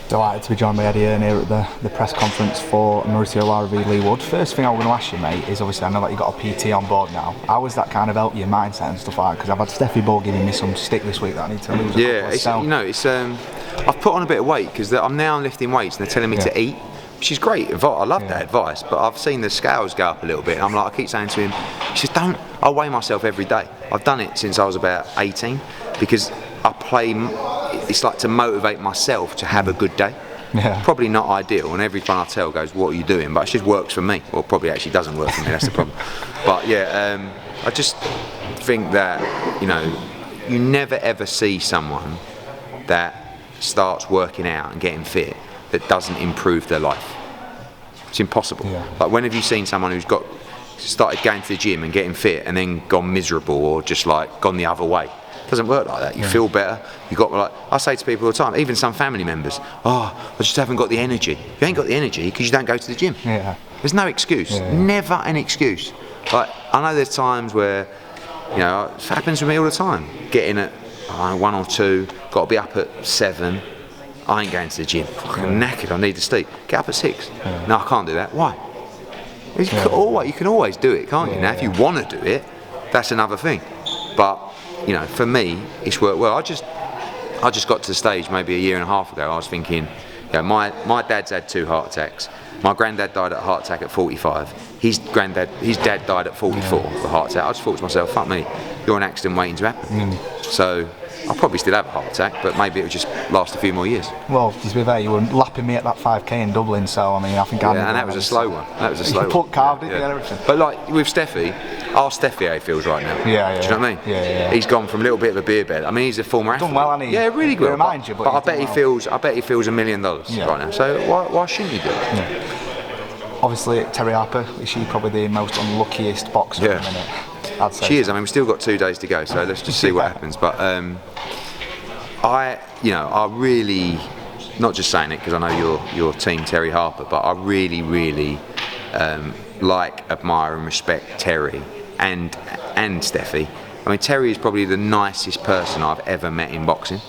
Delighted to be joined by Eddie Hearn here at the press conference for Mauricio Lara v Lee Wood. First thing I want to ask you, mate, is obviously I know that you've got a PT on board now. How has that kind of helped your mindset and stuff like that? Because I've had Steffi Bull giving me some stick this week that I need to lose. I've put on a bit of weight because I'm now lifting weights and they're telling me to eat, which is great. I love that advice, but I've seen the scales go up a little bit. And I keep saying to him, he says, I weigh myself every day. I've done it since I was about 18 because it's like to motivate myself to have a good day. Yeah. Probably not ideal, and every time I tell goes, what are you doing? But it just works for me. Well, probably actually doesn't work for me, that's the problem. But yeah, I just think that, you never ever see someone that starts working out and getting fit that doesn't improve their life. It's impossible. Yeah. Like, when have you seen someone who's started going to the gym and getting fit and then gone miserable or just like gone the other way? It doesn't work like that. You feel better. I say to people all the time, even some family members, I just haven't got the energy. You ain't got the energy because you don't go to the gym. Yeah. There's no excuse. Never an excuse. Like, I know there's times where, it happens with me all the time. Getting at 1 or 2, got to be up at 7. I ain't going to the gym. I'm knackered. I need to sleep. Get up at 6. Yeah. No, I can't do that. Why? You can always do it, can't you? Now, if you want to do it, that's another thing. But for me, it's worked well. I just got to the stage maybe a year and a half ago. I was thinking, my dad's had 2 heart attacks. My granddad died of a heart attack at 45. His dad died at 44 of a heart attack. I just thought to myself, fuck me, you're an accident waiting to happen. So I'll probably still have a heart attack, but maybe it'll just last a few more years. Well, to be fair, you were lapping me at that 5k in Dublin, so I think I. Yeah, and that was a slow one. You carved it, everything. But like with Steffi, ask Steffi how he feels right now. Yeah. Do you know what I mean? Yeah. He's gone from a little bit of a beer bed. I mean, he's a former athlete. Done well, hasn't he? Yeah, really good. Remind you, but I bet he feels $1 million right now. So why shouldn't he do it? Yeah. Obviously, Terry Harper, is she probably the most unluckiest boxer at the minute? I'd say she is. I mean, we've still got 2 days to go, so let's just see what happens. But I really, not just saying it because I know your team, Terry Harper, but I really, really admire and respect Terry and Steffi. I mean, Terry is probably the nicest person I've ever met in boxing,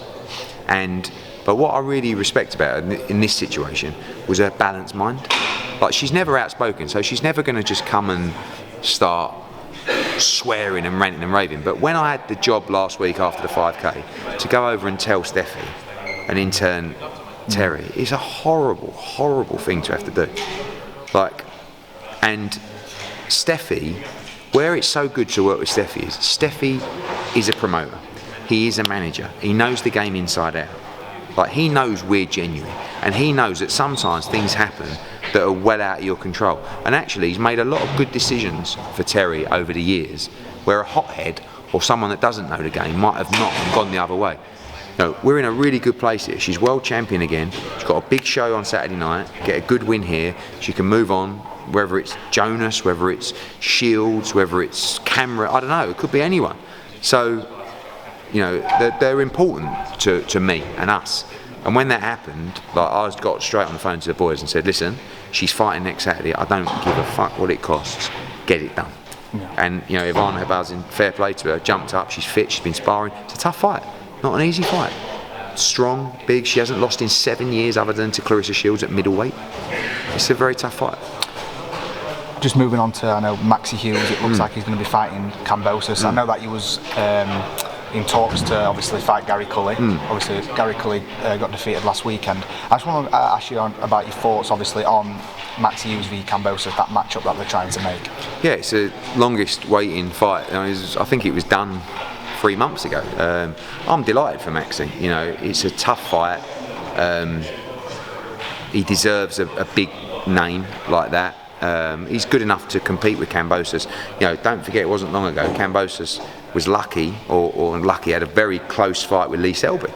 but what I really respect about her in this situation was her balanced mind. Like, she's never outspoken, so she's never going to just come and start swearing and ranting and raving. But when I had the job last week after the 5k to go over and tell Steffi and in turn Terry, it's a horrible, horrible thing to have to do. And Steffi, where it's so good to work with Steffi is a promoter. He is a manager. He knows the game inside out. Like, he knows we're genuine, and he knows that sometimes things happen that are well out of your control. And actually, he's made a lot of good decisions for Terry over the years, where a hothead or someone that doesn't know the game might have not and gone the other way. We're in a really good place here. She's world champion again. She's got a big show on Saturday night. Get a good win here. She can move on, whether it's Jonas, whether it's Shields, whether it's Camera. I don't know. It could be anyone. So, they're important to me and us. And when that happened, I got straight on the phone to the boys and said, listen, she's fighting next Saturday. I don't give a fuck what it costs. Get it done. Yeah. And, Ivana Habazin, fair play to her, jumped up. She's fit. She's been sparring. It's a tough fight. Not an easy fight. Strong, big. She hasn't lost in 7 years other than to Clarissa Shields at middleweight. It's a very tough fight. Just moving on to, I know, Maxi Hughes, it looks like he's going to be fighting Kambosos. I know that he was in talks to obviously fight Gary Cully. Obviously, Gary Cully got defeated last weekend. I just want to ask you about your thoughts, obviously, on Maxi Hughes v Kambosos, that matchup that they're trying to make. Yeah, it's the longest waiting fight. I think it was done 3 months ago. I'm delighted for Maxi. It's a tough fight. He deserves a big name like that. He's good enough to compete with Kambosos. Don't forget, it wasn't long ago Kambosos was lucky, or lucky, had a very close fight with Lee Selby,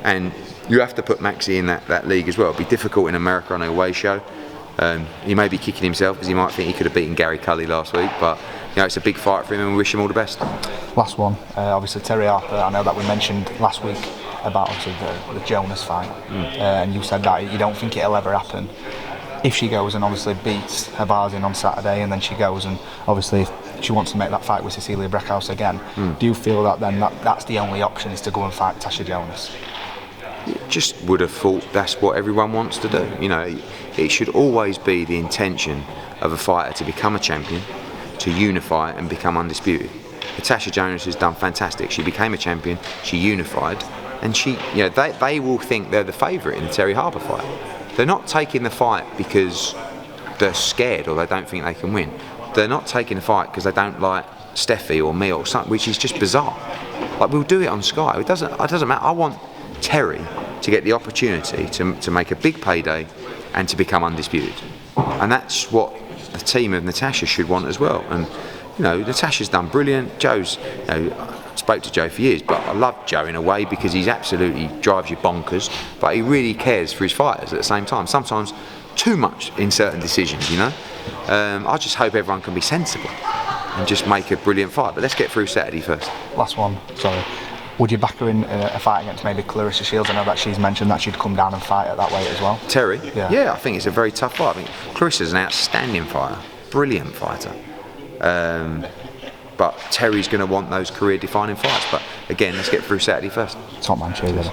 and you have to put Maxi in that league as well. It'll be difficult in America on a away show. He may be kicking himself because he might think he could have beaten Gary Cully last week, but it's a big fight for him and we wish him all the best. Last one, obviously Terry Harper. I know that we mentioned last week about obviously the Jonas fight, and you said that you don't think it'll ever happen. If she goes and obviously beats Habazin on Saturday, and then she goes and obviously if she wants to make that fight with Cecilia Breckhouse again, do you feel that then that's the only option, is to go and fight Tasha Jonas? just would have thought that's what everyone wants to do. You know, it should always be the intention of a fighter to become a champion, to unify and become undisputed. Natasha Jonas has done fantastic. She became a champion, she unified, and they will think they're the favourite in the Terry Harper fight. They're not taking the fight because they're scared or they don't think they can win. They're not taking the fight because they don't like Steffi or me or something, which is just bizarre. Like, we'll do it on Sky. It doesn't matter. I want Terry to get the opportunity to make a big payday and to become undisputed. And that's what the team of Natasha should want as well. And Natasha's done brilliant. Joe's, I spoke to Joe for years, but I love Joe in a way because he's absolutely drives you bonkers, but he really cares for his fighters at the same time. Sometimes too much in certain decisions, I just hope everyone can be sensible and just make a brilliant fight. But let's get through Saturday first. Last one, sorry. Would you back her in a fight against maybe Clarissa Shields? I know that she's mentioned that she'd come down and fight at that weight as well. Terry? Yeah, I think it's a very tough fight. I think Clarissa's an outstanding fighter, brilliant fighter. But Terry's going to want those career-defining fights. But again, let's get through Saturday first. Top man, cheers.